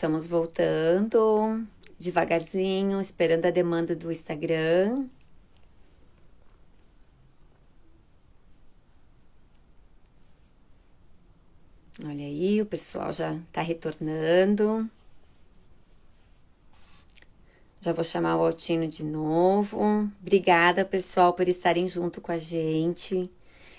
Estamos voltando devagarzinho, esperando a demanda do Instagram. Olha aí, o pessoal já está retornando. Já vou chamar o Altino de novo. Obrigada, pessoal, por estarem junto com a gente.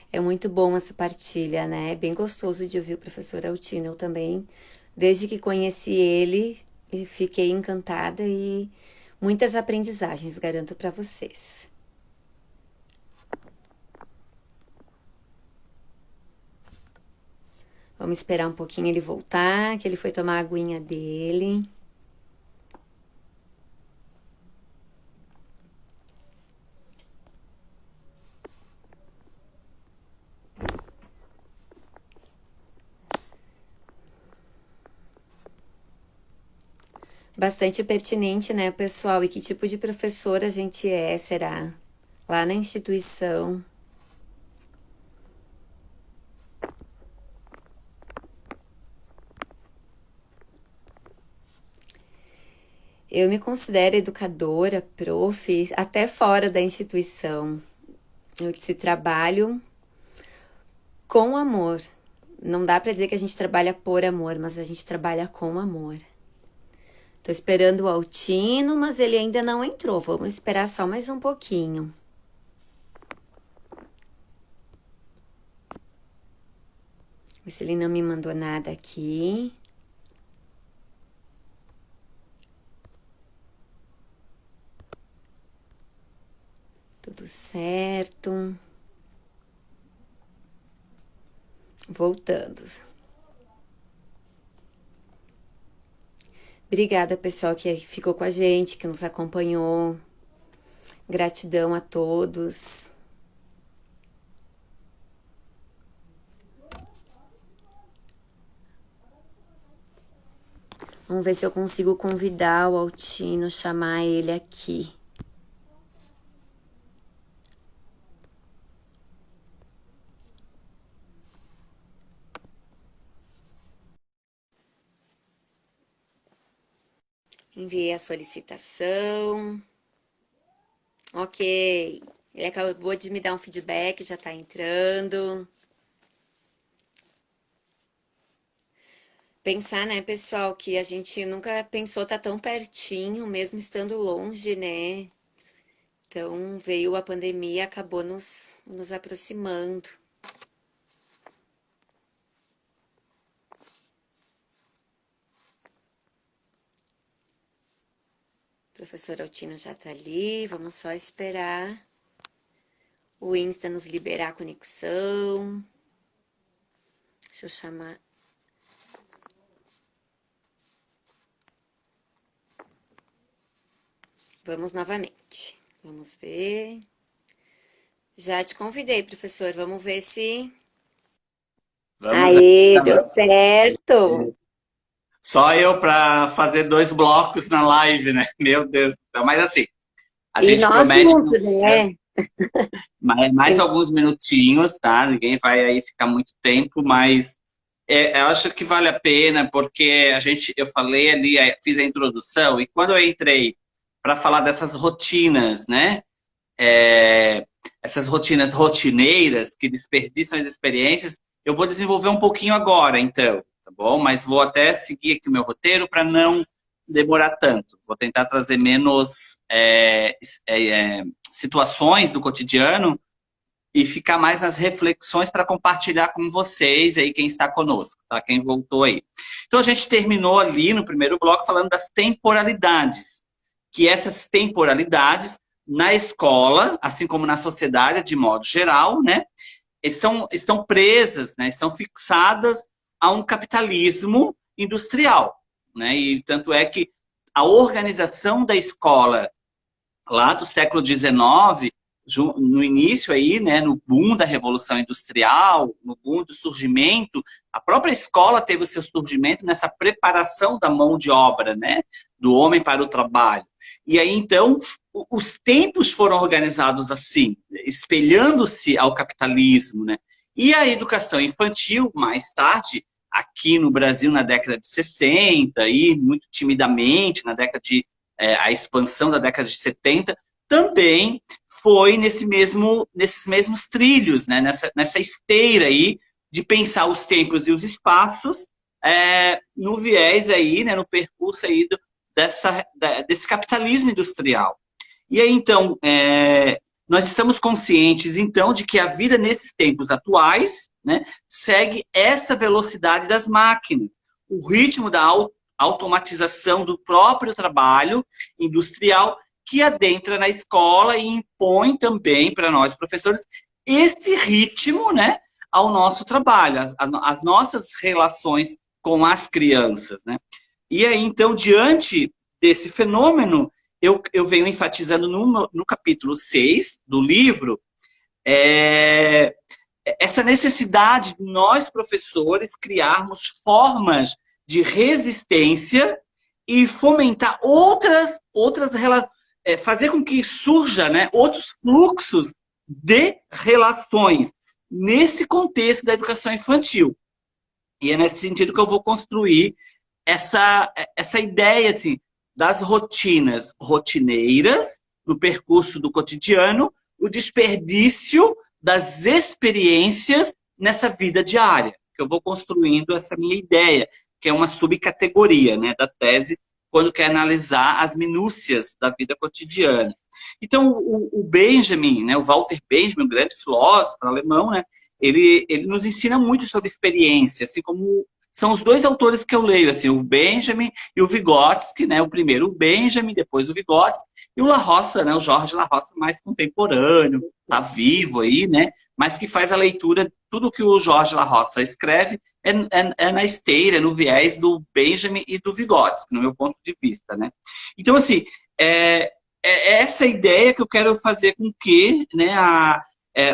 É muito bom essa partilha, né? É bem gostoso de ouvir o professor Altino. Eu também, desde que conheci ele, fiquei encantada e muitas aprendizagens, garanto para vocês. Vamos esperar um pouquinho ele voltar, que ele foi tomar a aguinha dele. Bastante pertinente, né, pessoal? E que tipo de professor a gente é, será? Lá na instituição. Eu me considero educadora, prof, até fora da instituição. Eu disse trabalho com amor. Não dá pra dizer que a gente trabalha por amor, mas a gente trabalha com amor. Tô esperando o Altino, mas ele ainda não entrou. Vamos esperar só mais um pouquinho. Ver se ele não me mandou nada aqui. Tudo certo. Voltando. Obrigada, pessoal, que ficou com a gente, que nos acompanhou. Gratidão a todos. Vamos ver se eu consigo convidar o Altino, chamar ele aqui. Enviei a solicitação. Ok. Ele acabou de me dar um feedback, já tá entrando. Pensar, né, pessoal, que a gente nunca pensou tá tão pertinho, mesmo estando longe, né? Então veio a pandemia e acabou nos aproximando. O professor Altino já tá ali, vamos só esperar o Insta nos liberar a conexão. Deixa eu chamar. Vamos novamente. Vamos ver. Já te convidei, professor. Vamos ver se. Vamos Aê, aí. deu certo! Só eu para fazer dois blocos na live, né? Meu Deus do céu. Mas assim, a E gente nós promete que não juntos, né? mais alguns minutinhos, tá? Ninguém vai aí ficar muito tempo, mas eu acho que vale a pena, porque eu falei ali, fiz a introdução, e quando eu entrei para falar dessas rotinas, né? É, essas rotinas rotineiras que desperdiçam as experiências, eu vou desenvolver um pouquinho agora, então, tá bom? Mas vou até seguir aqui o meu roteiro para não demorar tanto. Vou tentar trazer menos situações do cotidiano e ficar mais nas reflexões para compartilhar com vocês aí, quem está conosco, tá? Quem voltou aí. Então, a gente terminou ali no primeiro bloco falando das temporalidades, que essas temporalidades na escola, assim como na sociedade de modo geral, né, estão presas, né, estão fixadas a um capitalismo industrial, né, e tanto é que a organização da escola lá do século XIX, no início aí, né, no boom da Revolução Industrial, no boom do surgimento, a própria escola teve o seu surgimento nessa preparação da mão de obra, né, do homem para o trabalho. E aí, então, os tempos foram organizados assim, espelhando-se ao capitalismo, né? E a educação infantil, mais tarde, aqui no Brasil na década de 60, e muito timidamente na década de a expansão da década de 70, também foi nesses mesmos trilhos, né? Nessa esteira aí de pensar os tempos e os espaços no viés aí, né? No percurso aí desse capitalismo industrial. E aí, então, nós estamos conscientes, então, de que a vida nesses tempos atuais, né, segue essa velocidade das máquinas, o ritmo da automatização do próprio trabalho industrial que adentra na escola e impõe também para nós, professores, esse ritmo, né, ao nosso trabalho, as nossas relações com as crianças, né? E aí, então, diante desse fenômeno, eu venho enfatizando no capítulo 6 do livro essa necessidade de nós, professores, criarmos formas de resistência e fomentar fazer com que surja, né, outros fluxos de relações nesse contexto da educação infantil. E é nesse sentido que eu vou construir essa ideia assim, das rotinas rotineiras, no percurso do cotidiano, o desperdício das experiências nessa vida diária, que eu vou construindo essa minha ideia, que é uma subcategoria, né, da tese, quando quer analisar as minúcias da vida cotidiana. Então, o Benjamin, né, o Walter Benjamin, um grande filósofo alemão, né, ele nos ensina muito sobre experiência, assim como são os dois autores que eu leio, assim, o Benjamin e o Vygotsky, né? O primeiro o Benjamin, depois o Vygotsky, e o La Roça, né? O Jorge La Roça mais contemporâneo, tá vivo aí, né? Mas que faz a leitura, tudo que o Jorge La Roça escreve é na esteira, no viés do Benjamin e do Vygotsky, no meu ponto de vista, né? Então, assim, é essa ideia que eu quero fazer com que, né,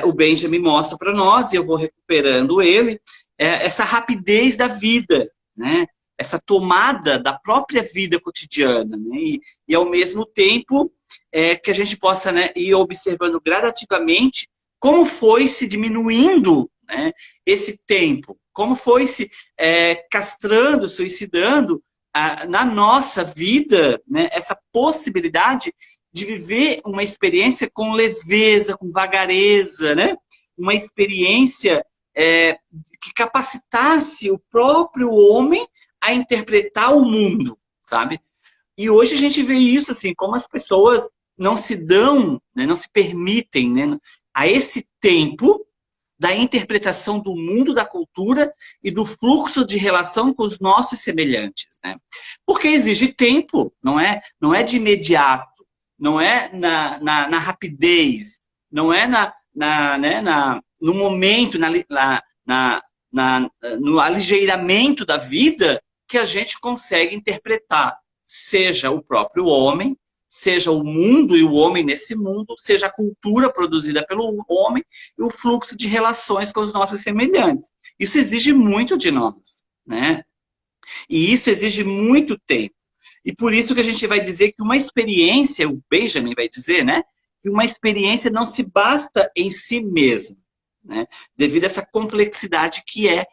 o Benjamin mostra para nós, e eu vou recuperando ele, essa rapidez da vida, né? Essa tomada da própria vida cotidiana, né? E ao mesmo tempo que a gente possa, né, ir observando gradativamente como foi se diminuindo, né, esse tempo, como foi se castrando, suicidando na nossa vida, né, essa possibilidade de viver uma experiência com leveza, com vagareza, né? Uma experiência que capacitasse o próprio homem a interpretar o mundo, sabe? E hoje a gente vê isso, assim, como as pessoas não se dão, né, não se permitem, né, a esse tempo da interpretação do mundo, da cultura e do fluxo de relação com os nossos semelhantes, né? Porque exige tempo, não é de imediato, não é na rapidez, não é no momento, no aligeiramento da vida que a gente consegue interpretar, seja o próprio homem, seja o mundo e o homem nesse mundo, seja a cultura produzida pelo homem e o fluxo de relações com os nossos semelhantes. Isso exige muito de nós, né? E isso exige muito tempo. E por isso que a gente vai dizer que uma experiência, o Benjamin vai dizer, né? Que uma experiência não se basta em si mesma, né? Devido a essa complexidade que é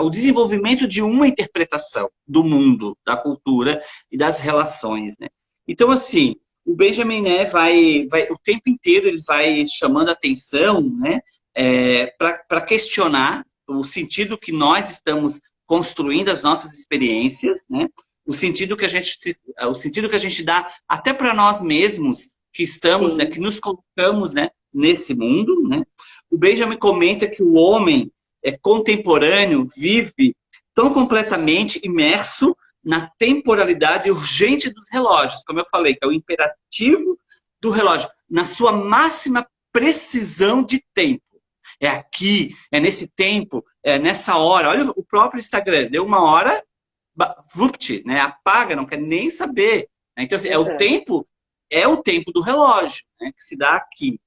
o desenvolvimento de uma interpretação do mundo, da cultura e das relações, né? Então, assim, o Benjamin, né, vai o tempo inteiro ele vai chamando a atenção, né, para questionar o sentido que nós estamos construindo as nossas experiências, né? O sentido que a gente dá até para nós mesmos que estamos, né, que nos colocamos, né, nesse mundo, né? O Benjamin comenta que o homem contemporâneo vive tão completamente imerso na temporalidade urgente dos relógios, como eu falei, que é o imperativo do relógio, na sua máxima precisão de tempo. É aqui, é nesse tempo, é nessa hora. Olha o próprio Instagram, deu uma hora, vupt, né? Apaga, não quer nem saber. Então, assim, é o tempo do relógio, né, que se dá aqui.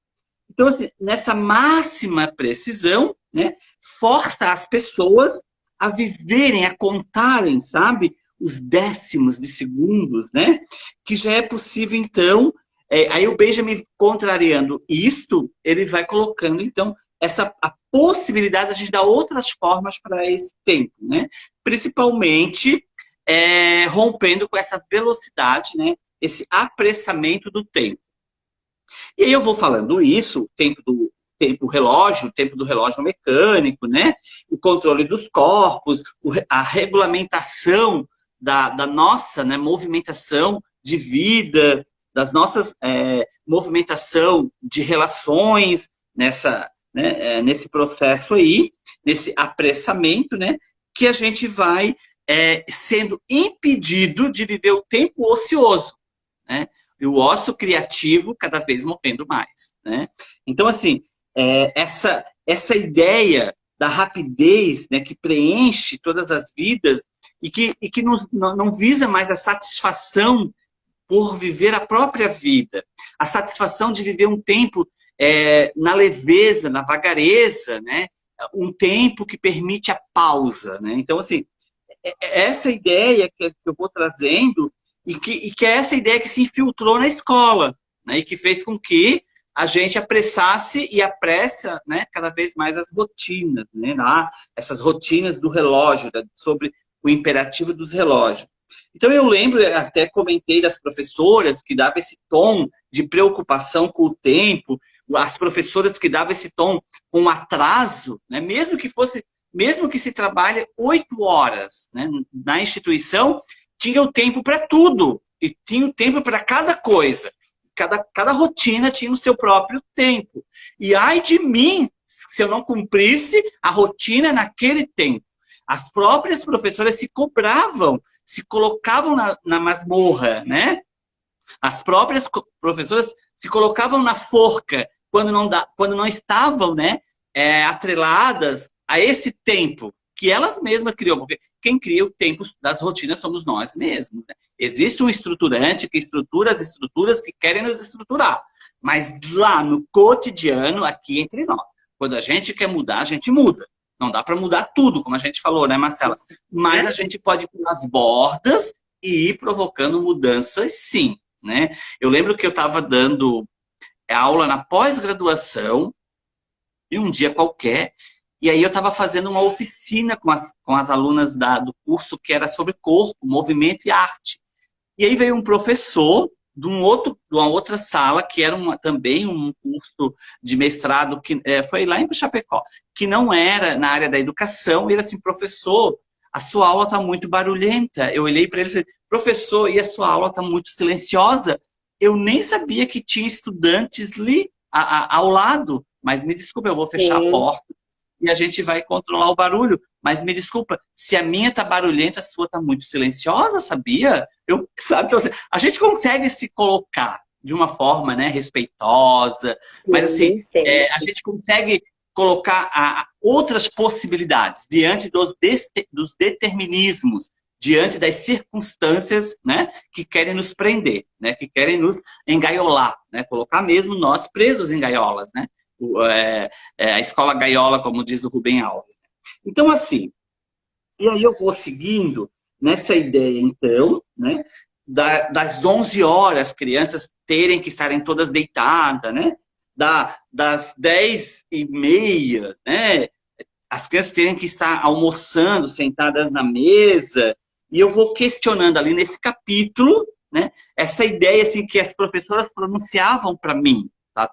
Então, assim, nessa máxima precisão, né, força as pessoas a viverem, a contarem, sabe, os décimos de segundos, né, que já é possível, então, aí o Benjamin contrariando isto, ele vai colocando, então, a possibilidade de a gente dar outras formas para esse tempo, né? Principalmente rompendo com essa velocidade, né? Esse apressamento do tempo. E aí eu vou falando isso, tempo relógio, o tempo do relógio mecânico, né? O controle dos corpos, a regulamentação da nossa, né, movimentação de vida, das nossas movimentação de relações nesse processo aí, nesse apressamento, né? Que a gente vai sendo impedido de viver o tempo ocioso, né? E o ócio criativo cada vez morrendo mais, né? Então, assim, essa ideia da rapidez, né, que preenche todas as vidas e que não visa mais a satisfação por viver a própria vida, a satisfação de viver um tempo na leveza, na vagareza, né? Um tempo que permite a pausa, né? Então, assim, essa ideia que eu vou trazendo e que é essa ideia que se infiltrou na escola, né? E que fez com que a gente apressasse e apressa, né, cada vez mais as rotinas, né? Essas rotinas do relógio, sobre o imperativo dos relógios. Então eu lembro, até comentei das professoras que davam esse tom de preocupação com o tempo, as professoras que davam esse tom com atraso, né? Mesmo que se trabalhe 8 horas, né, na instituição, tinha o tempo para tudo, e tinha o tempo para cada coisa. Cada rotina tinha o seu próprio tempo. E ai de mim, se eu não cumprisse a rotina naquele tempo. As próprias professoras se cobravam, se colocavam na masmorra, né? As próprias professoras se colocavam na forca quando não estavam, né, atreladas a esse tempo que elas mesmas criou, porque quem cria o tempo das rotinas somos nós mesmos, né? Existe um estruturante que estrutura as estruturas que querem nos estruturar, mas lá no cotidiano, aqui entre nós, quando a gente quer mudar, a gente muda. Não dá para mudar tudo, como a gente falou, né, Marcela? Mas a gente pode ir pelas bordas e ir provocando mudanças, sim, né? Eu lembro que eu estava dando aula na pós-graduação, e um dia qualquer, e aí eu estava fazendo uma oficina com as alunas do curso que era sobre corpo, movimento e arte. E aí veio um professor de uma outra sala, que era também um curso de mestrado, que foi lá em Chapecó, que não era na área da educação, e ele assim, professor, a sua aula está muito barulhenta. Eu olhei para ele e falei, professor, e a sua aula está muito silenciosa? Eu nem sabia que tinha estudantes ali ao lado, mas me desculpa, eu vou fechar a porta e a gente vai controlar o barulho. Mas me desculpa, se a minha tá barulhenta, a sua tá muito silenciosa, sabia? A gente consegue se colocar de uma forma, né, respeitosa, sim, mas assim, a gente consegue colocar outras possibilidades diante dos determinismos, diante das circunstâncias, né, que querem nos prender, né, que querem nos engaiolar, né, colocar mesmo nós presos em gaiolas, né? A escola gaiola, como diz o Rubem Alves. Então, assim, e aí eu vou seguindo nessa ideia, então, né, das 11 horas, as crianças terem que estarem todas deitadas, né, das 10h30, né, as crianças terem que estar almoçando, sentadas na mesa, e eu vou questionando ali nesse capítulo, né, essa ideia assim, que as professoras pronunciavam para mim. Tá?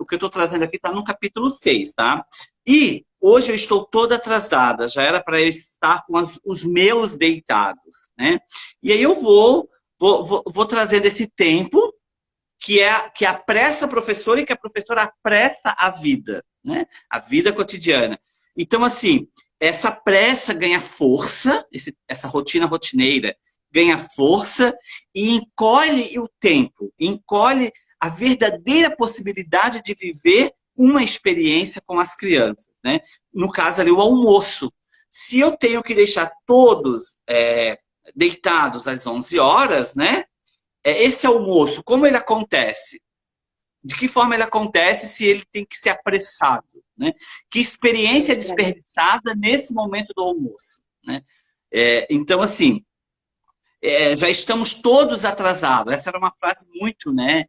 O que eu estou trazendo aqui está no capítulo 6, tá? E hoje eu estou toda atrasada, já era para eu estar com os meus deitados, né? E aí eu vou trazendo esse tempo que apressa a professora e que a professora apressa a vida, né? A vida cotidiana. Então, assim, essa pressa ganha força, essa rotina rotineira ganha força e encolhe o tempo, encolhe a verdadeira possibilidade de viver uma experiência com as crianças, né? No caso ali, o almoço. Se eu tenho que deixar todos deitados às 11 horas, né? Esse almoço, como ele acontece? De que forma ele acontece se ele tem que ser apressado, né? Que experiência desperdiçada nesse momento do almoço, né? Então, assim, já estamos todos atrasados. Essa era uma frase muito, né?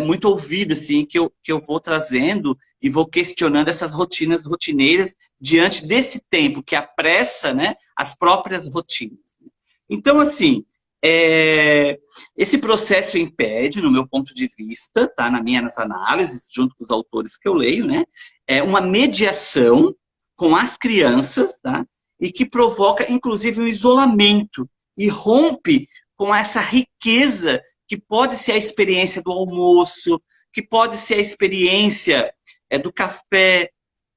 muito ouvida, assim, que eu vou trazendo e vou questionando essas rotinas rotineiras diante desse tempo que apressa, né, as próprias rotinas. Então, assim, esse processo impede, no meu ponto de vista, tá, nas minhas análises, junto com os autores que eu leio, né, uma mediação com as crianças, tá, e que provoca, inclusive, um isolamento e rompe com essa riqueza que pode ser a experiência do almoço, que pode ser a experiência do café,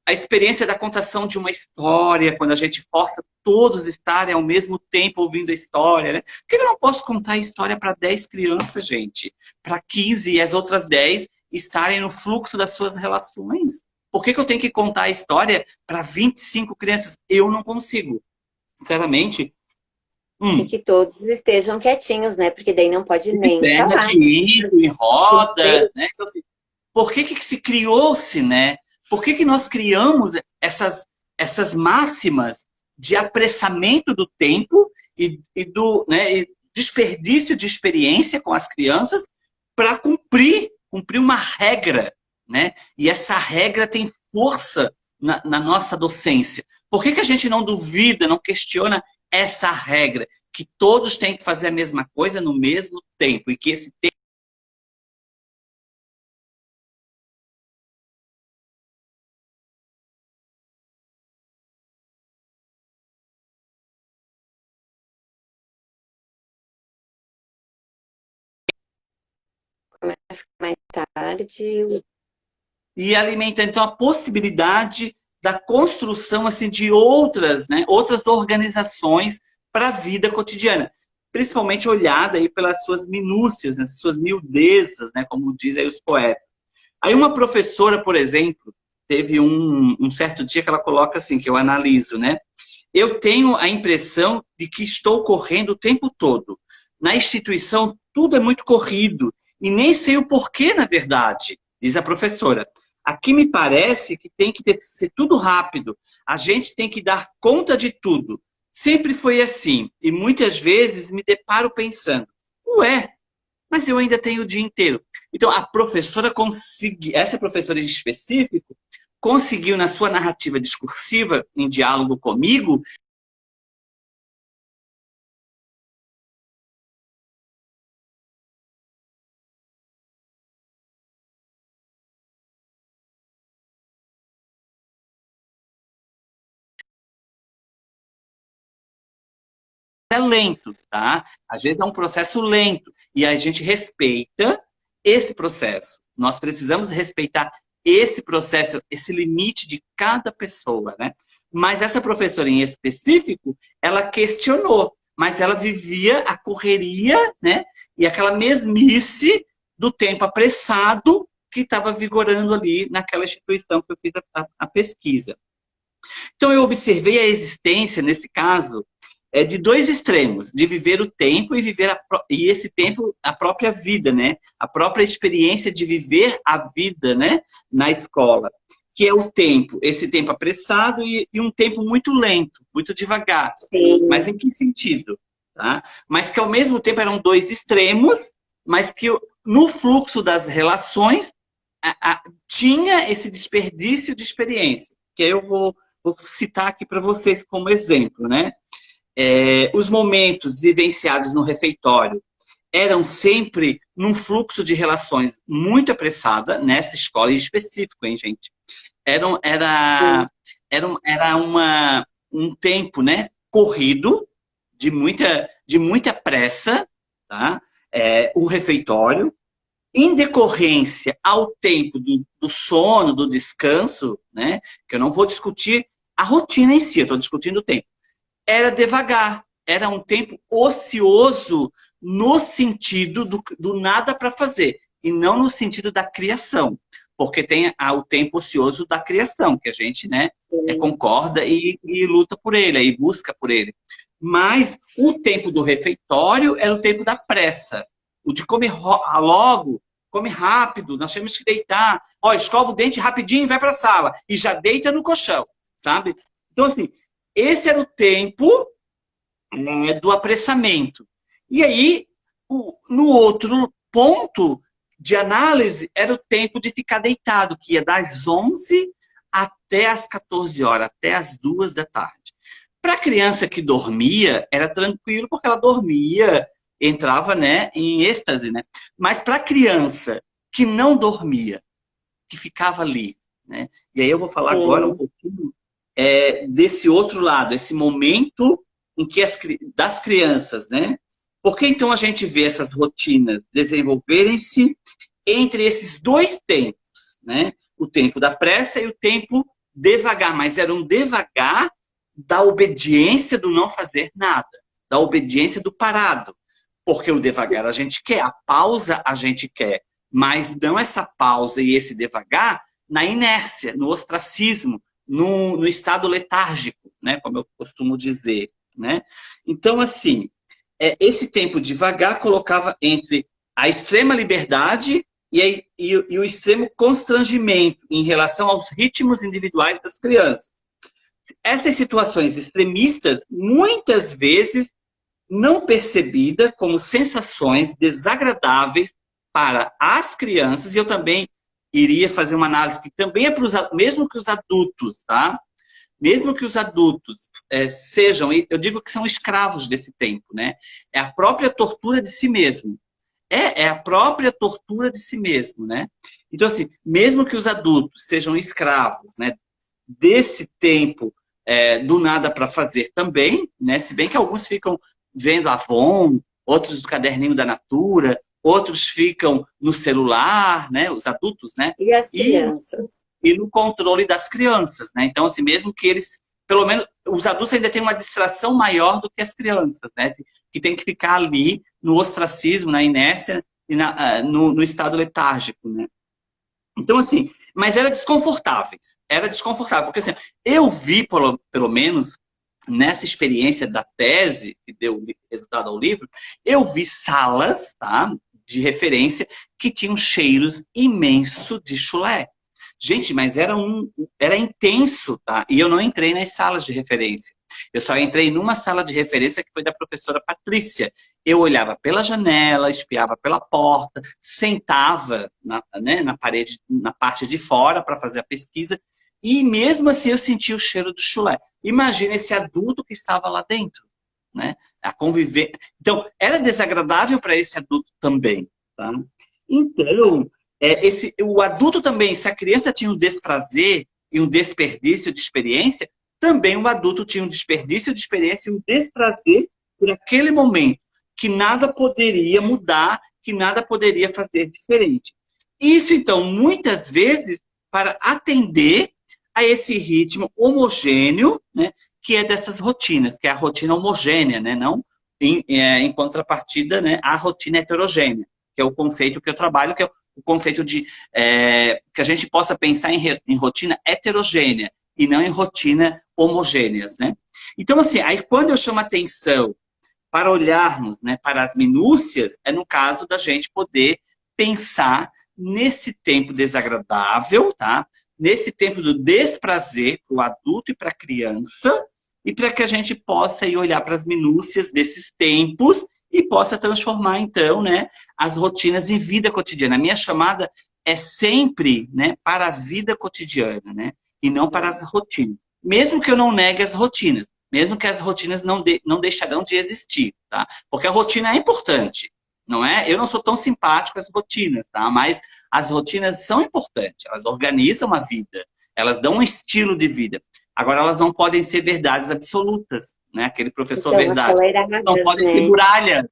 a experiência da contação de uma história, quando a gente força todos estarem ao mesmo tempo ouvindo a história, né? Por que eu não posso contar a história para 10 crianças, gente? Para 15 e as outras 10 estarem no fluxo das suas relações? Por que eu tenho que contar a história para 25 crianças? Eu não consigo. Sinceramente, E que todos estejam quietinhos, né? Porque daí não pode nem perna falar. de índio, em roda, né? Então, assim, por que se criou-se, né? Por que nós criamos essas máximas de apressamento do tempo e do, né, e desperdício de experiência com as crianças para cumprir uma regra, né? E essa regra tem força na nossa docência. Por que a gente não duvida, não questiona essa regra? Que todos têm que fazer a mesma coisa no mesmo tempo e que esse tempo Começa a ficar mais tarde. e alimenta então a possibilidade da construção assim de outras, né, outras organizações para a vida cotidiana, principalmente olhada aí pelas suas minúcias, né, suas miudezas, né, como dizem os poetas. Aí uma professora, por exemplo, teve um certo dia que ela coloca assim, que eu analiso, né? Eu tenho a impressão de que estou correndo o tempo todo. Na instituição, tudo é muito corrido e nem sei o porquê, na verdade, diz a professora. Aqui me parece que tem que ser tudo rápido. A gente tem que dar conta de tudo. Sempre foi assim. E muitas vezes me deparo pensando, ué, mas eu ainda tenho o dia inteiro. Então, a professora conseguiu, essa professora em específico, conseguiu, na sua narrativa discursiva, em diálogo comigo, é lento, tá? Às vezes é um processo lento e a gente respeita esse processo. Nós precisamos respeitar esse processo, esse limite de cada pessoa, né? Mas essa professora em específico, ela questionou, mas ela vivia a correria, né? E aquela mesmice do tempo apressado que estava vigorando ali naquela instituição que eu fiz a pesquisa. Então eu observei a existência, nesse caso, de dois extremos, de viver o tempo e viver e esse tempo a própria vida, né? A própria experiência de viver a vida, né? Na escola, que é o tempo, esse tempo apressado e um tempo muito lento, muito devagar. Sim. Mas em que sentido? Tá? Mas que ao mesmo tempo eram dois extremos, mas que no fluxo das relações tinha esse desperdício de experiência, que eu vou citar aqui para vocês como exemplo, né? Os momentos vivenciados no refeitório eram sempre num fluxo de relações muito apressada, nessa escola em específico, hein, gente? Era um tempo, né, corrido, de muita pressa, tá? O refeitório, em decorrência ao tempo do sono, do descanso, né? Que eu não vou discutir a rotina em si, eu estou discutindo o tempo. Era devagar, era um tempo ocioso no sentido do nada para fazer, e não no sentido da criação, porque tem o tempo ocioso da criação, que a gente, né, concorda e luta por ele, e busca por ele. Mas o tempo do refeitório era o tempo da pressa, o de comer logo, come rápido, nós temos que deitar, escova o dente rapidinho e vai para a sala, e já deita no colchão, sabe? Então, assim, esse era o tempo do apressamento. E aí, no outro ponto, de análise era o tempo de ficar deitado, que ia das 11 até as 14 horas, até as 2 da tarde. Para a criança que dormia, era tranquilo, porque ela dormia, entrava, né, em êxtase, né? Mas para a criança que não dormia, que ficava ali, né? E aí eu vou falar agora um Sim. pouquinho desse outro lado, esse momento em que das crianças, né? Por que então a gente vê essas rotinas desenvolverem-se entre esses dois tempos, né? O tempo da pressa e o tempo devagar, mas era um devagar da obediência do não fazer nada, da obediência do parado. Porque o devagar a gente quer, a pausa a gente quer, mas não essa pausa e esse devagar na inércia, no ostracismo, no estado letárgico, né? Como eu costumo dizer, né? Então, assim, esse tempo devagar colocava entre a extrema liberdade e o extremo constrangimento em relação aos ritmos individuais das crianças. Essas situações extremistas, muitas vezes, não percebidas como sensações desagradáveis para as crianças, e eu também iria fazer uma análise que também é para os mesmo que os adultos, tá? Mesmo que os adultos sejam, eu digo que são escravos desse tempo, né? É a própria tortura de si mesmo. É a própria tortura de si mesmo, né? Então, assim, mesmo que os adultos sejam escravos, né, desse tempo do nada para fazer também, né? Se bem que alguns ficam vendo Avon, outros do caderninho da Natura, outros ficam no celular, né? Os adultos, né? E as E crianças? e no controle das crianças, né? Então, assim, mesmo que eles, pelo menos, os adultos ainda têm uma distração maior do que as crianças, né? Que tem que ficar ali no ostracismo, na inércia e no estado letárgico, né? Então, assim, mas era desconfortável, porque assim, eu vi, pelo menos, nessa experiência da tese, que deu resultado ao livro, eu vi salas, tá, de referência que tinham cheiros imenso de chulé. Gente, mas era intenso, tá? E eu não entrei nas salas de referência. Eu só entrei numa sala de referência que foi da professora Patrícia. Eu olhava pela janela, espiava pela porta, sentava né, na parede, na parte de fora para fazer a pesquisa, e mesmo assim eu sentia o cheiro do chulé. Imagina esse adulto que estava lá dentro, né? A conviver. Então, era desagradável para esse adulto também, tá? Então, o adulto também, se a criança tinha um desprazer e um desperdício de experiência, também o adulto tinha um desperdício de experiência e um desprazer por aquele momento, que nada poderia mudar, que nada poderia fazer diferente. Isso, então, muitas vezes, para atender a esse ritmo homogêneo, né, que é dessas rotinas, que é a rotina homogênea, né, não em contrapartida, né, à rotina heterogênea, que é o conceito que eu trabalho, que é o conceito de que a gente possa pensar em rotina heterogênea e não em rotina homogêneas, né? Então, assim, aí quando eu chamo atenção para olharmos, né, para as minúcias, é no caso da gente poder pensar nesse tempo desagradável, tá? Nesse tempo do desprazer para o adulto e para a criança, e para que a gente possa ir olhar para as minúcias desses tempos e possa transformar, então, né, as rotinas em vida cotidiana. A minha chamada é sempre, né, para a vida cotidiana, né, e não para as rotinas. Mesmo que eu não negue as rotinas, mesmo que as rotinas não deixarão de existir, tá? Porque a rotina é importante, não é? Eu não sou tão simpático às rotinas, tá? Mas as rotinas são importantes, elas organizam a vida, elas dão um estilo de vida. Agora, elas não podem ser verdades absolutas, né? Aquele professor Então, verdade. Não aceleradas, podem ser né? muralhas.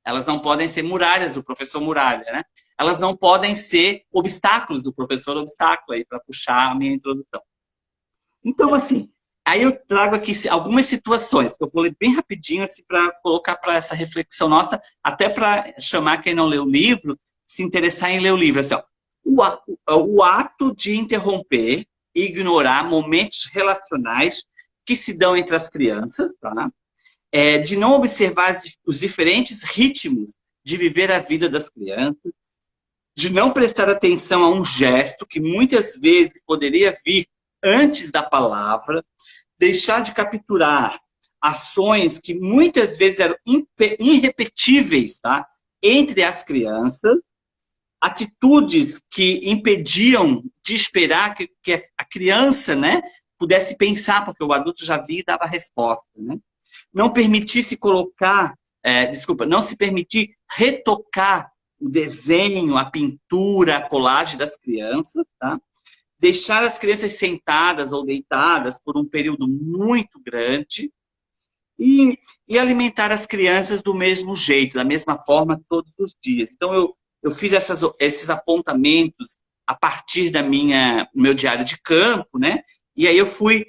Elas não podem ser muralhas do professor muralha, né? Elas não podem ser obstáculos do professor obstáculo, aí, para puxar a minha introdução. Então, assim, aí eu trago aqui algumas situações que eu vou ler bem rapidinho, assim, para colocar para essa reflexão nossa, até para chamar quem não leu o livro, se interessar em ler o livro. Assim, ó, o ato de interromper e ignorar momentos relacionais que se dão entre as crianças, tá? De não observar os diferentes ritmos de viver a vida das crianças, de não prestar atenção a um gesto que muitas vezes poderia vir antes da palavra, deixar de capturar ações que muitas vezes eram irrepetíveis, tá? Entre as crianças, atitudes que impediam de esperar que a criança, né, pudesse pensar, porque o adulto já via e dava a resposta, né? Não permitir se colocar, não se permitir retocar o desenho, a pintura, a colagem das crianças, tá? Deixar as crianças sentadas ou deitadas por um período muito grande e alimentar as crianças do mesmo jeito, da mesma forma, todos os dias. Então, eu fiz esses apontamentos a partir meu diário de campo, né? E aí eu fui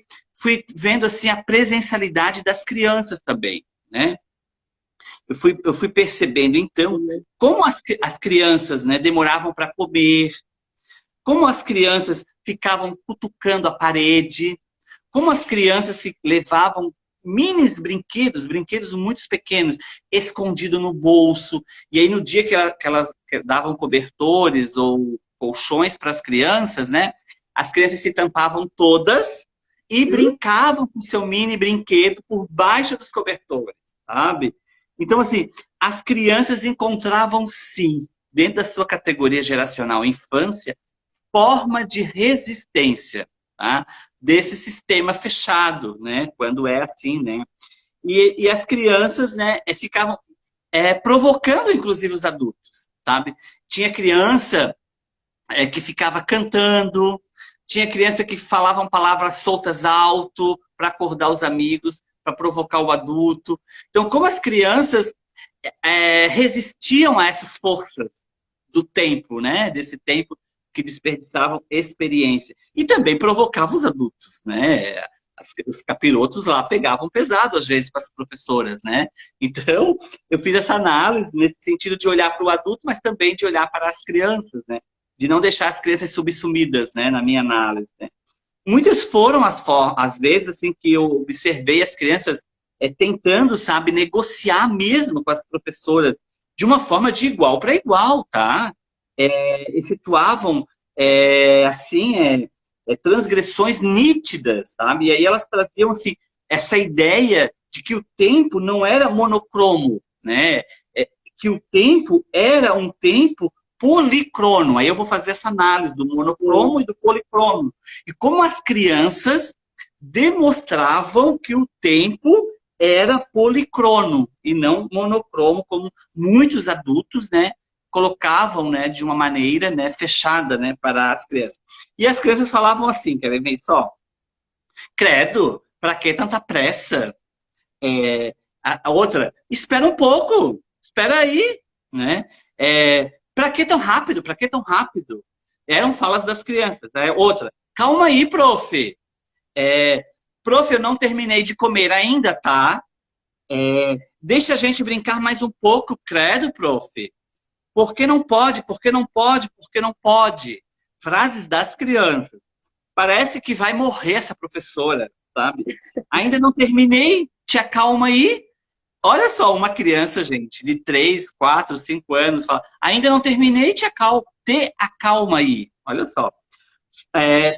vendo assim a presencialidade das crianças também, né? Eu fui percebendo, então, como as crianças, né, demoravam para comer, como as crianças ficavam cutucando a parede, como as crianças levavam minis brinquedos, brinquedos muito pequenos, escondido no bolso. E aí, no dia que elas davam cobertores ou colchões para as crianças, né? As crianças se tampavam todas e brincavam com seu mini brinquedo por baixo dos cobertores, sabe? Então, assim, as crianças encontravam, sim, dentro da sua categoria geracional infância, forma de resistência, tá? Desse sistema fechado, né? Quando é assim, né? E as crianças, né, ficavam provocando, inclusive, os adultos, sabe? Tinha criança que ficava cantando, tinha criança que falavam palavras soltas alto para acordar os amigos, para provocar o adulto. Então, como as crianças resistiam a essas forças do tempo, né? Desse tempo que desperdiçavam experiência. E também provocavam os adultos, né? Os capirotos lá pegavam pesado, às vezes, com as professoras, né? Então, eu fiz essa análise nesse sentido de olhar para o adulto, mas também de olhar para as crianças, né? De não deixar as crianças subsumidas, né? Na minha análise, né? Muitas foram as vezes assim, que eu observei as crianças tentando, sabe, negociar mesmo com as professoras, de uma forma de igual para igual, tá? Efetuavam assim, transgressões nítidas, sabe? E aí elas traziam assim, essa ideia de que o tempo não era monocromo, né? Que o tempo era um tempo policrono. Aí eu vou fazer essa análise do monocromo e do policromo. E como as crianças demonstravam que o tempo era policrono e não monocromo, como muitos adultos, né, colocavam, né, de uma maneira, né, fechada, né, para as crianças. E as crianças falavam assim, querem ver só? Credo, para que tanta pressa? A outra, espera um pouco, espera aí, né? Para que tão rápido? Para que tão rápido? Eram falas das crianças. Né? Outra, calma aí, prof. Prof, eu não terminei de comer ainda, tá? Deixa a gente brincar mais um pouco, credo, prof. Por que não pode? Por que não pode? Por que não pode? Frases das crianças. Parece que vai morrer essa professora, sabe? Ainda não terminei, te acalma aí. Olha só, uma criança, gente, de 3, 4, 5 anos, fala, ainda não terminei, te acalma aí. Olha só.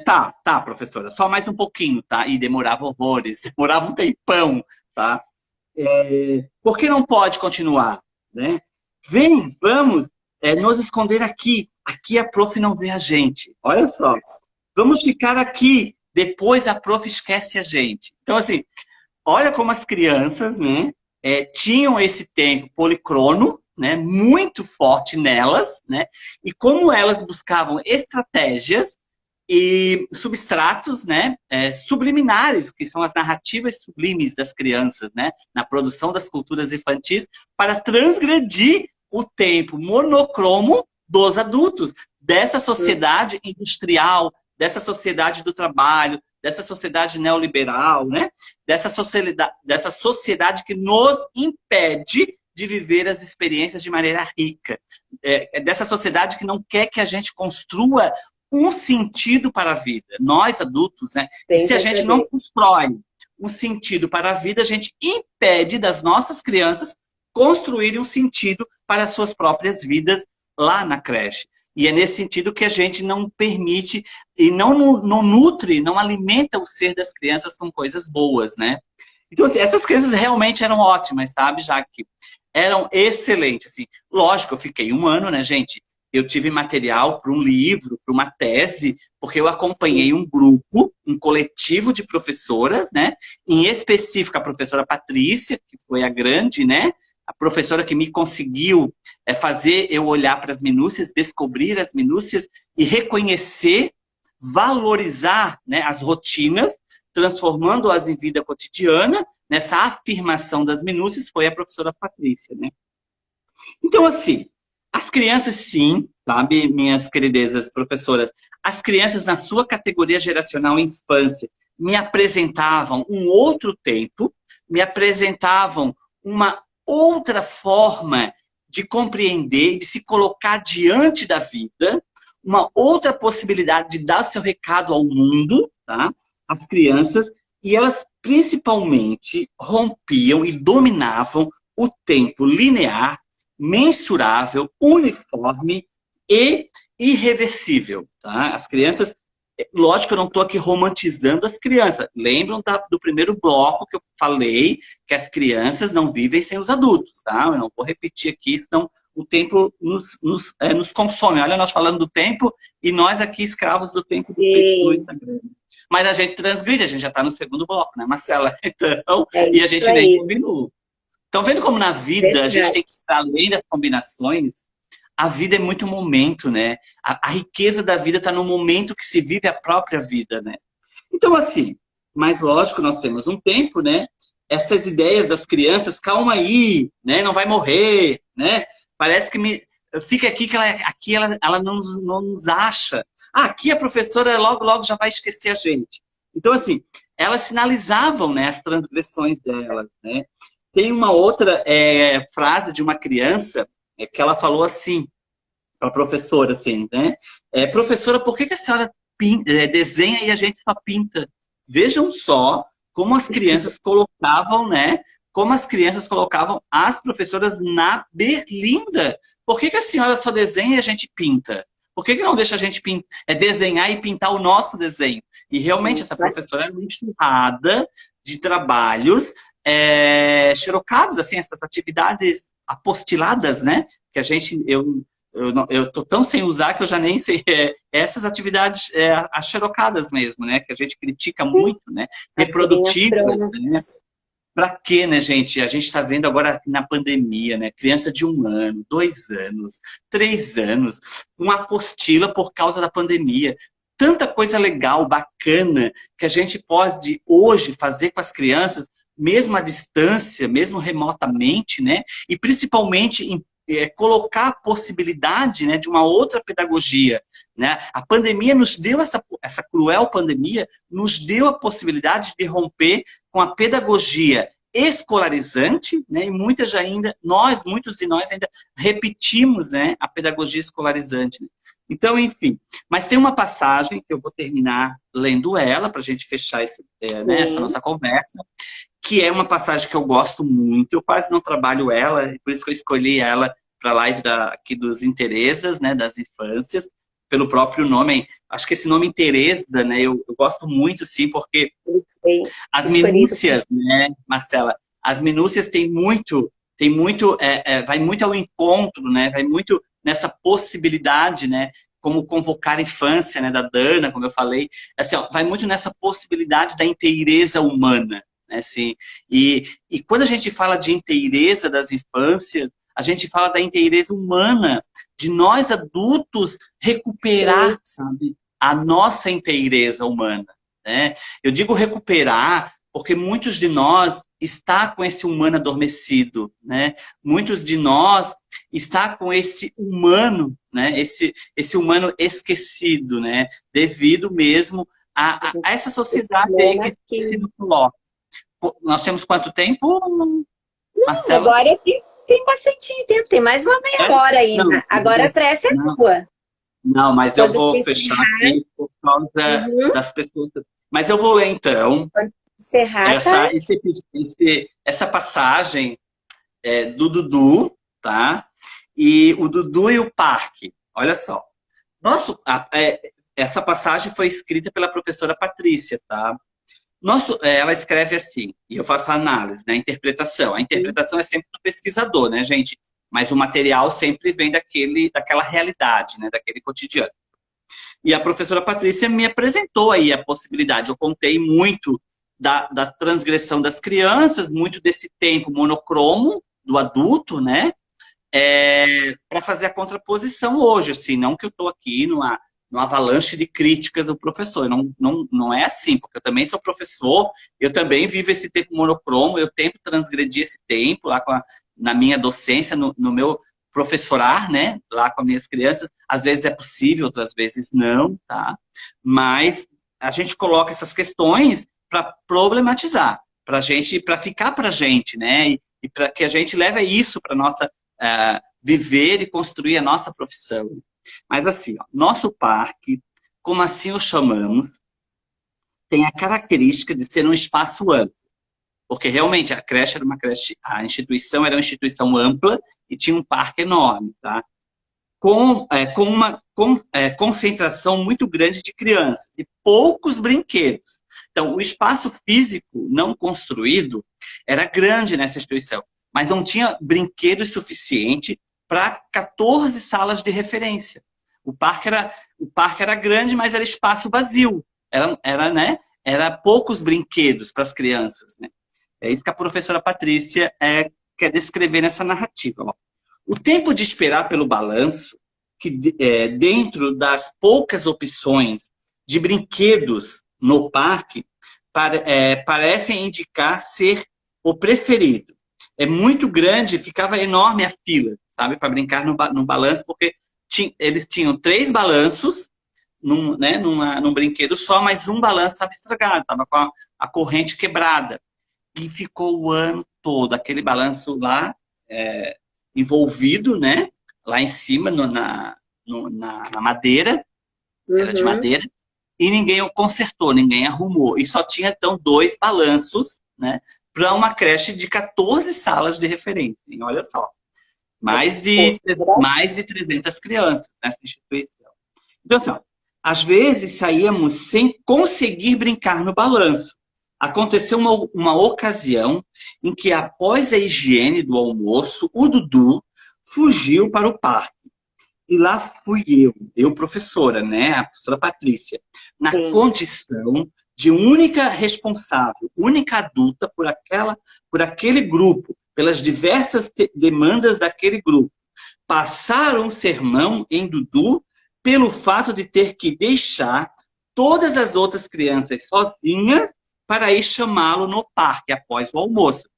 Tá, professora, só mais um pouquinho, tá? E demorava horrores, demorava um tempão, tá? Por que não pode continuar, né? Vem, vamos nos esconder aqui. Aqui a prof não vê a gente. Olha só. Vamos ficar aqui. Depois a prof esquece a gente. Então, assim, olha como as crianças, né, tinham esse tempo policrono, né, muito forte nelas, né, e como elas buscavam estratégias e substratos, né, subliminares, que são as narrativas sublimes das crianças, né, na produção das culturas infantis, para transgredir o tempo monocromo dos adultos, dessa sociedade industrial, dessa sociedade do trabalho, dessa sociedade neoliberal, né? Dessa sociedade que nos impede de viver as experiências de maneira rica. Dessa sociedade que não quer que a gente construa um sentido para a vida. Nós, adultos, né? E se a gente não constrói um sentido para a vida, a gente impede das nossas crianças construírem um sentido para as suas próprias vidas lá na creche. E é nesse sentido que a gente não permite e não nutre, não alimenta o ser das crianças com coisas boas, né? Então, assim, essas crianças realmente eram ótimas, sabe, Jaque? Eram excelentes, assim. Lógico, eu fiquei um ano, né, gente, eu tive material para um livro, para uma tese, porque eu acompanhei um grupo, um coletivo de professoras, né? Em específico, a professora Patrícia, que foi a grande, né? A professora que me conseguiu fazer eu olhar para as minúcias, descobrir as minúcias e reconhecer, valorizar, né, as rotinas, transformando-as em vida cotidiana. Nessa afirmação das minúcias foi a professora Patrícia, né? Então, assim, as crianças, sim, sabe, minhas queridezas professoras, as crianças na sua categoria geracional infância me apresentavam um outro tempo, me apresentavam uma outra forma de compreender, de se colocar diante da vida, uma outra possibilidade de dar seu recado ao mundo, tá? As crianças, e elas principalmente rompiam e dominavam o tempo linear, mensurável, uniforme e irreversível. Tá? As crianças, lógico que eu não estou aqui romantizando as crianças. Lembram do primeiro bloco que eu falei que as crianças não vivem sem os adultos. Tá? Eu não vou repetir aqui, senão o tempo nos consome. Olha, nós falando do tempo e nós aqui escravos do tempo do Instagram. Mas a gente transgride, a gente já está no segundo bloco, né, Marcela? Então, e a gente nem combinou. Estão vendo como na vida a gente tem que estar além das combinações? A vida é muito momento, né? A riqueza da vida está no momento que se vive a própria vida, né? Então, assim, mas lógico, nós temos um tempo, né? Essas ideias das crianças, calma aí, né? Não vai morrer, né? Parece que fica aqui que ela não nos acha. Ah, aqui a professora logo já vai esquecer a gente. Então, assim, elas sinalizavam, né, as transgressões delas, né? Tem uma outra frase de uma criança que ela falou assim, para a professora, assim, né? Professora, por que a senhora desenha e a gente só pinta? Vejam só como as crianças colocavam, né? Como as crianças colocavam as professoras na berlinda. Por que a senhora só desenha e a gente pinta? Por que não deixa a gente desenhar e pintar o nosso desenho? E realmente essa professora era uma enxurrada de trabalhos xerocados, assim, essas atividades apostiladas, né? Que a gente, eu tô tão sem usar que eu já nem sei. Essas atividades xerocadas mesmo, né? Que a gente critica muito, né? Reprodutivas, né? Pra quê, né, gente? A gente está vendo agora na pandemia, né? Criança de 1 ano, 2 anos, 3 anos, uma apostila por causa da pandemia. Tanta coisa legal, bacana, que a gente pode hoje fazer com as crianças, mesmo à distância, mesmo remotamente, né? E principalmente colocar a possibilidade, né, de uma outra pedagogia, né? A pandemia nos deu, essa cruel pandemia, nos deu a possibilidade de romper com a pedagogia escolarizante, né? E muitos de nós ainda repetimos, né, a pedagogia escolarizante. Né? Então, enfim. Mas tem uma passagem que eu vou terminar lendo ela, para a gente fechar né, essa nossa conversa, que é uma passagem que eu gosto muito. Eu quase não trabalho ela, por isso que eu escolhi ela para a live aqui dos Interesas, né, das infâncias, pelo próprio nome. Acho que esse nome Teresa, né, eu gosto muito, sim, porque as minúcias, né, Marcela, as minúcias vai muito ao encontro, né, vai muito nessa possibilidade, né, como convocar a infância, né, da Dana, como eu falei, assim, ó, vai muito nessa possibilidade da inteireza humana, né, assim, e quando a gente fala de inteireza das infâncias, a gente fala da inteireza humana, de nós adultos recuperar, sabe, a nossa inteireza humana, né? Eu digo recuperar porque muitos de nós está com esse humano adormecido, né? Muitos de nós está com esse humano, né? Esse humano esquecido, né? Devido mesmo a essa sociedade aí que se nos coloca. Nós temos quanto tempo, Marcela? Agora tem bastante tempo, tem mais uma meia hora ainda. Não, agora a pressa é tua. Não, mas eu vou fechar aqui por causa das pessoas. Mas eu vou ler, então, essa passagem do Dudu, tá? E o Dudu e o parque. Olha só. Essa passagem foi escrita pela professora Patrícia, tá? Ela escreve assim, e eu faço a análise, né? A interpretação. A interpretação é sempre do pesquisador, né, gente? mas o material sempre vem daquela realidade, né, daquele cotidiano. E a professora Patrícia me apresentou aí a possibilidade. Eu contei muito da transgressão das crianças, muito desse tempo monocromo do adulto, né? Para fazer a contraposição hoje, assim, não que eu estou aqui numa avalanche de críticas ao professor, não é assim, porque eu também sou professor, eu também vivo esse tempo monocromo, eu tento transgredir esse tempo lá na minha docência, no meu professorar, né, lá com as minhas crianças, às vezes é possível, outras vezes não, tá? Mas a gente coloca essas questões para problematizar, para ficar para a gente, né, e para que a gente leve isso para nossa viver e construir a nossa profissão. Mas assim, ó, nosso parque, como assim o chamamos, tem a característica de ser um espaço amplo. Porque realmente a creche era uma creche, a instituição era uma instituição ampla e tinha um parque enorme, tá? Com uma concentração muito grande de crianças e poucos brinquedos. Então, o espaço físico não construído era grande nessa instituição, mas não tinha brinquedos suficiente para 14 salas de referência. O parque era grande, mas era espaço vazio. Né, era poucos brinquedos para as crianças. Né? É isso que a professora Patrícia quer descrever nessa narrativa. Ó. O tempo de esperar pelo balanço, que dentro das poucas opções de brinquedos no parque, parecem indicar ser o preferido. É muito grande, ficava enorme a fila, sabe, para brincar no balanço, porque eles tinham 3 balanços num brinquedo só, mas um balanço estava estragado, estava com a corrente quebrada. E ficou o ano todo, aquele balanço lá envolvido, né? Lá em cima, na madeira, era de madeira, e ninguém o consertou, ninguém arrumou. E só tinha, então, 2 balanços, né? Para uma creche de 14 salas de referência. E olha só, mais de 300 crianças nessa instituição. Então, assim, ó, às vezes saíamos sem conseguir brincar no balanço. Aconteceu uma ocasião em que, após a higiene do almoço, o Dudu fugiu para o parque. E lá fui eu professora, né, a professora Patrícia, na condição de única responsável, única adulta por aquele grupo, pelas diversas demandas daquele grupo. Passar um sermão em Dudu pelo fato de ter que deixar todas as outras crianças sozinhas para ir chamá-lo no parque após o almoço.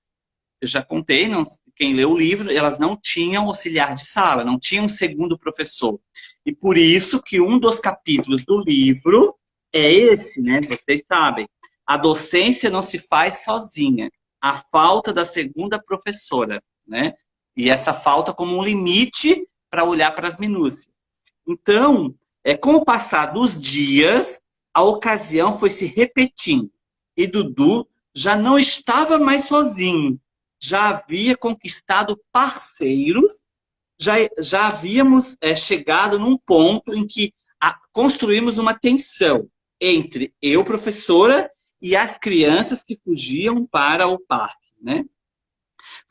Eu já contei, quem leu o livro, elas não tinham auxiliar de sala, não tinham um segundo professor. E por isso que um dos capítulos do livro é esse, né? Vocês sabem. A docência não se faz sozinha. A falta da segunda professora, né? E essa falta como um limite para olhar para as minúcias. Então, com o passar dos dias, a ocasião foi se repetindo. E Dudu já não estava mais sozinho. Já havia conquistado parceiros, já havíamos chegado num ponto em que construímos uma tensão entre eu, professora, e as crianças que fugiam para o parque. Né?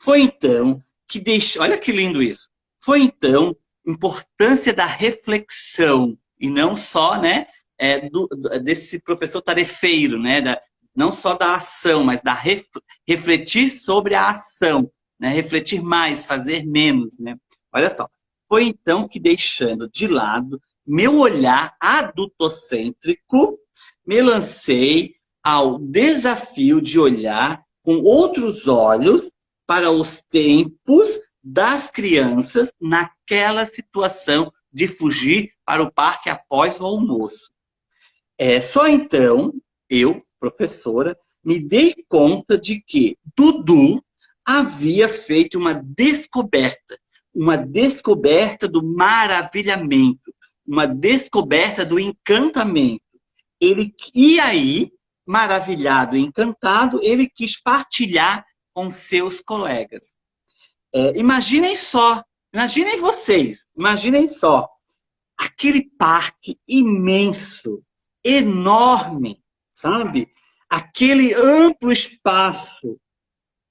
Foi então que olha que lindo isso, foi então importância da reflexão, e não só né, desse professor tarefeiro, né, não só da ação, mas refletir sobre a ação, né? Refletir mais, fazer menos. Né? Olha só, foi então que, deixando de lado meu olhar adultocêntrico, me lancei ao desafio de olhar com outros olhos para os tempos das crianças naquela situação de fugir para o parque após o almoço. Só então, eu, professora, me dei conta de que Dudu havia feito uma descoberta do maravilhamento, uma descoberta do encantamento. E aí, maravilhado e encantado, ele quis partilhar com seus colegas. Imaginem vocês, imaginem só, aquele parque imenso, enorme, sabe? Aquele amplo espaço,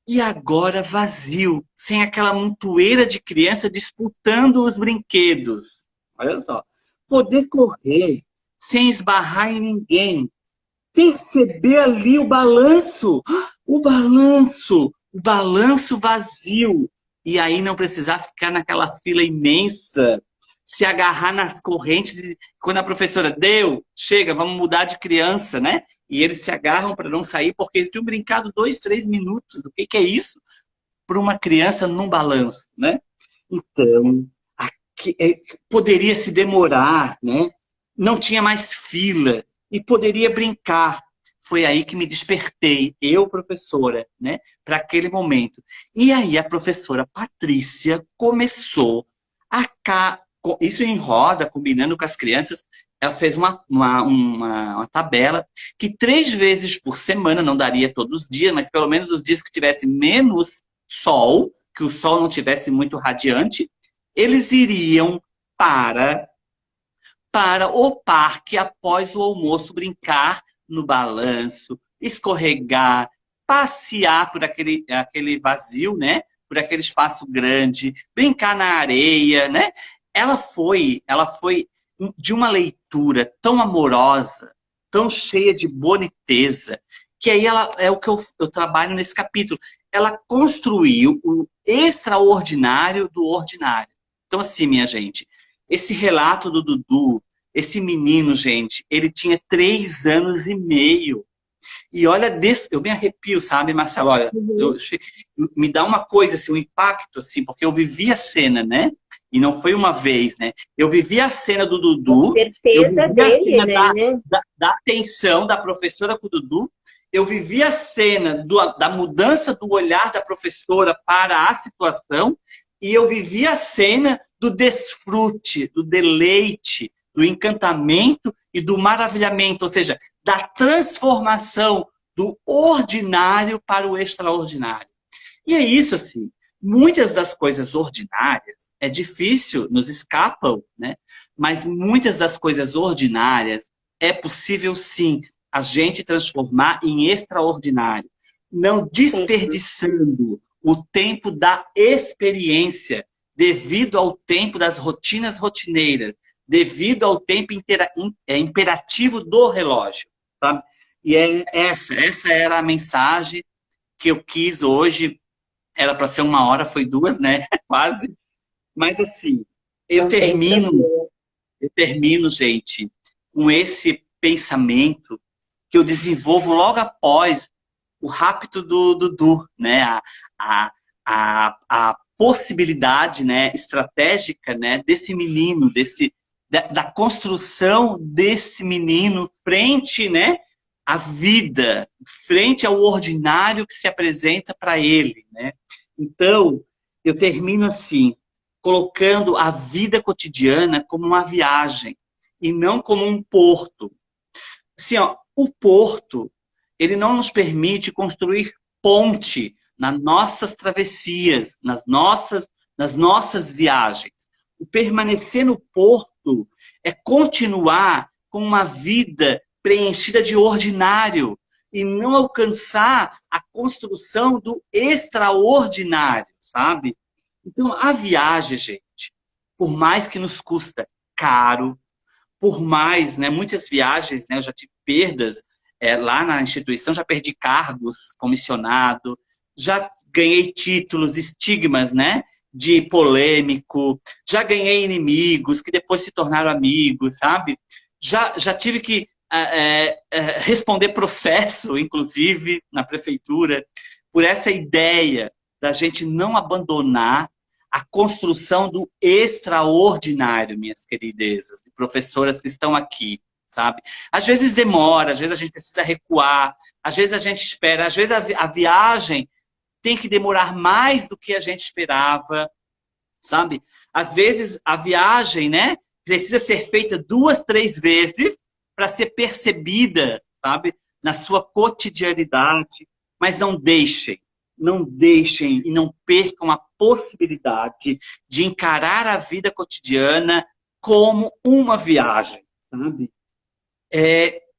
e agora vazio, sem aquela montoeira de criança disputando os brinquedos. Olha só. Poder correr sem esbarrar em ninguém. Perceber ali o balanço vazio. E aí não precisar ficar naquela fila imensa, se agarrar nas correntes, e quando a professora deu, chega, vamos mudar de criança, né? E eles se agarram para não sair, porque eles tinham brincado 2, 3 minutos. O que, que é isso? Para uma criança num balanço, né? Então, poderia se demorar, né? Não tinha mais fila e poderia brincar. Foi aí que me despertei, eu, professora, né, para aquele momento. E aí a professora Patrícia começou isso em roda, combinando com as crianças. Ela fez uma tabela que 3 vezes por semana, não daria todos os dias, mas pelo menos os dias que tivesse menos sol, que o sol não tivesse muito radiante, eles iriam para o parque após o almoço brincar no balanço, escorregar, passear por aquele vazio, né? Por aquele espaço grande, brincar na areia, né? Ela foi de uma leitura tão amorosa, tão cheia de boniteza, que aí é o que eu trabalho nesse capítulo. Ela construiu o extraordinário do ordinário. Então, assim, minha gente, esse relato do Dudu, esse menino, gente, ele tinha 3 anos e meio. E olha, eu me arrepio, sabe, Marcelo? Olha, me dá uma coisa, assim, um impacto, assim, porque eu vivi a cena, né? E não foi uma vez, né? Eu vivi a cena do A Dudu, eu certeza vivi a dele, cena né? da atenção da professora com o Dudu, eu vivi a cena da mudança do olhar da professora para a situação, e eu vivi a cena do desfrute, do deleite, do encantamento e do maravilhamento, ou seja, da transformação do ordinário para o extraordinário. E é isso, assim, muitas das coisas ordinárias é difícil, nos escapam, né? Mas muitas das coisas ordinárias é possível, sim, a gente transformar em extraordinário, não Sim, desperdiçando o tempo da experiência devido ao tempo das rotinas rotineiras, devido ao tempo imperativo do relógio, sabe? E essa era a mensagem que eu quis hoje. Era para ser 1 hora, foi 2, né? Quase. Mas assim, eu não tem termino, problema. eu termino, gente, com esse pensamento que eu desenvolvo logo após o rapto do Dudu, né? A possibilidade, né, estratégica, né, desse menino, da construção desse menino frente, né, à vida, frente ao ordinário que se apresenta para ele, né? Então, eu termino assim, colocando a vida cotidiana como uma viagem e não como um porto. Assim, ó, o porto, ele não nos permite construir ponte nas nossas travessias, nas nossas viagens. O permanecer no porto é continuar com uma vida preenchida de ordinário e não alcançar a construção do extraordinário, sabe? Então, a viagem, gente, por mais que nos custa caro, por mais, né, muitas viagens, né, eu já tive perdas lá na instituição, já perdi cargos, comissionado, já ganhei títulos, estigmas, né, de polêmico, já ganhei inimigos que depois se tornaram amigos, sabe? Já tive que responder processo, inclusive, na prefeitura, por essa ideia da gente não abandonar a construção do extraordinário, minhas queridezas, professoras que estão aqui, sabe? Às vezes demora, às vezes a gente precisa recuar, às vezes a gente espera, às vezes a viagem tem que demorar mais do que a gente esperava, sabe? Às vezes a viagem, né, precisa ser feita 2, 3 vezes para ser percebida, sabe? Na sua cotidianidade, mas não deixem e não percam a possibilidade de encarar a vida cotidiana como uma viagem, sabe?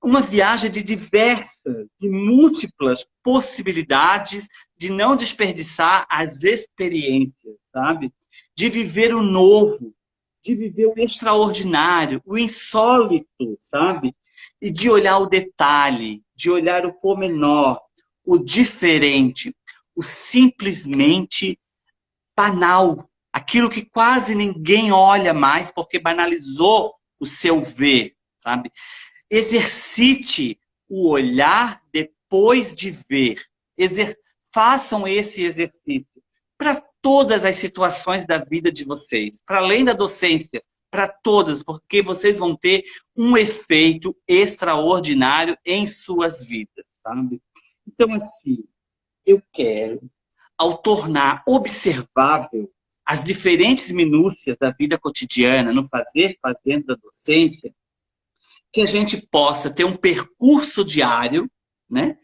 uma viagem de diversas, de múltiplas possibilidades de não desperdiçar as experiências, sabe? De viver o novo, de viver o extraordinário, o insólito, sabe? E de olhar o detalhe, de olhar o pormenor, o diferente, o simplesmente banal, aquilo que quase ninguém olha mais porque banalizou o seu ver, sabe? Exercite o olhar depois de ver. Façam esse exercício para todas as situações da vida de vocês, para além da docência, para todas, porque vocês vão ter um efeito extraordinário em suas vidas, sabe? Então, assim, eu quero, ao tornar observável as diferentes minúcias da vida cotidiana, no fazer, fazendo da docência, que a gente possa ter um percurso diário, né?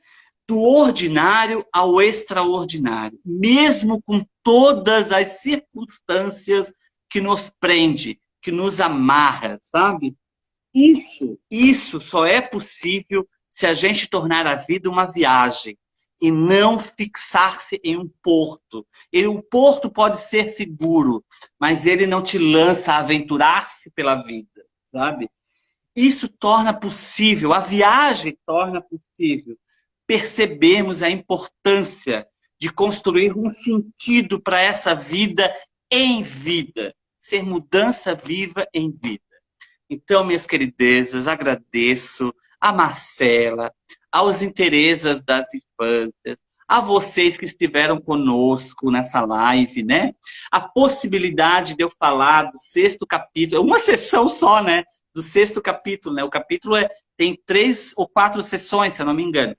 Do ordinário ao extraordinário, mesmo com todas as circunstâncias que nos prende, que nos amarra, sabe? Isso só é possível se a gente tornar a vida uma viagem e não fixar-se em um porto. O porto pode ser seguro, mas ele não te lança a aventurar-se pela vida, sabe? Isso torna possível, a viagem torna possível percebermos a importância de construir um sentido para essa vida em vida, ser mudança viva em vida. Então, minhas queridezas, agradeço a Marcela, aos interesses das infâncias, a vocês que estiveram conosco nessa live, né? A possibilidade de eu falar do sexto capítulo, uma sessão só, né? Do sexto capítulo, né? O capítulo tem 3 ou 4 sessões, se eu não me engano.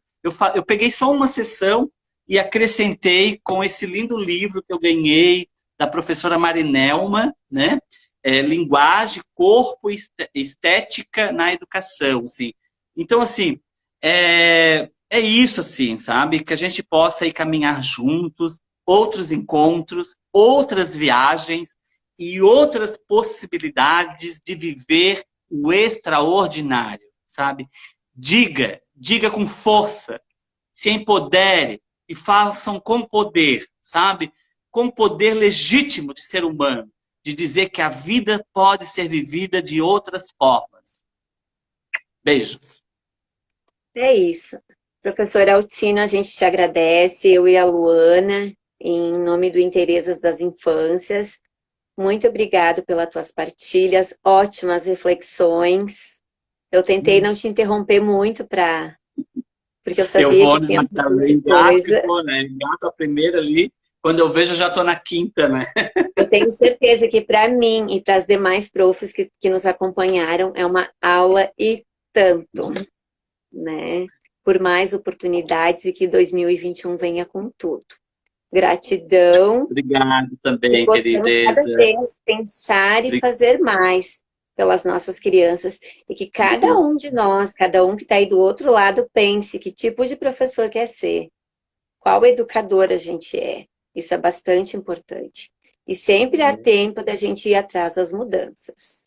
Eu peguei só uma sessão e acrescentei com esse lindo livro que eu ganhei da professora Marinelma, né? Linguagem, corpo e estética na educação, assim. Então, assim, é isso, assim, sabe? Que a gente possa ir caminhar juntos, outros encontros, outras viagens e outras possibilidades de viver o extraordinário, sabe? Diga com força, se empodere e façam com poder, sabe? Com poder legítimo de ser humano, de dizer que a vida pode ser vivida de outras formas. Beijos. É isso. Professor Altino, a gente te agradece, eu e a Luana, em nome do Interesses das Infâncias. Muito obrigado pelas tuas partilhas, ótimas reflexões. Eu tentei não te interromper muito porque eu Eu sabia vou que tinha bastante engato e coisa. vou, né? Engato a primeira ali, quando eu vejo eu já estou na quinta, né? Eu tenho certeza que para mim e para as demais profs que nos acompanharam é uma aula e tanto, né? Por mais oportunidades e que 2021 venha com tudo. Gratidão Obrigado e também, possamos cada querideza. vez pensar e fazer mais pelas nossas crianças e que cada um de nós, cada um que está aí do outro lado, pense que tipo de professor quer ser, qual educador a gente é. Isso é bastante importante. E sempre há tempo da gente ir atrás das mudanças.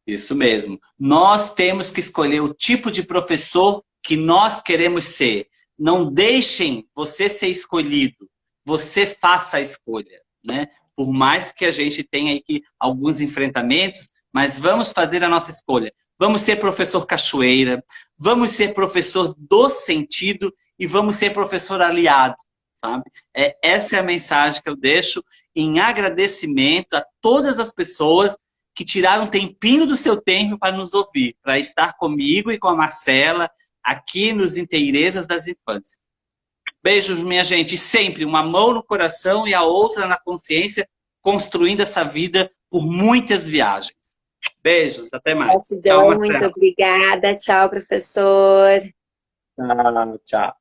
Isso mesmo. Nós temos que escolher o tipo de professor que nós queremos ser. Não deixem você ser escolhido. Você faça a escolha, né? Por mais que a gente tenha aqui alguns enfrentamentos, mas vamos fazer a nossa escolha. Vamos ser professor cachoeira, vamos ser professor do sentido e vamos ser professor aliado, sabe? Essa é a mensagem que eu deixo em agradecimento a todas as pessoas que tiraram um tempinho do seu tempo para nos ouvir, para estar comigo e com a Marcela aqui nos Inteirezas das Infâncias. Beijos, minha gente. E sempre uma mão no coração e a outra na consciência, construindo essa vida por muitas viagens. Beijos, até mais. Tchau, Gratidão, muito Marcela. obrigada. Tchau, professor. Tchau, tchau.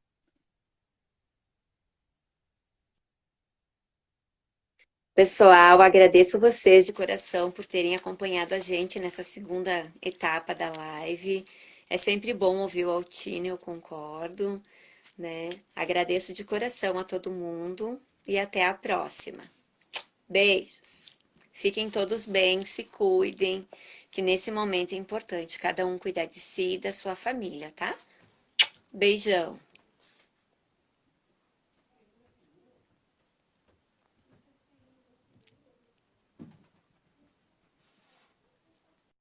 Pessoal, agradeço vocês de coração por terem acompanhado a gente nessa segunda etapa da live. É sempre bom ouvir o Altino, eu concordo, né? Agradeço de coração a todo mundo e até a próxima. Beijos. Fiquem todos bem, se cuidem. que nesse momento é importante cada um cuidar de si e da sua família, tá? Beijão!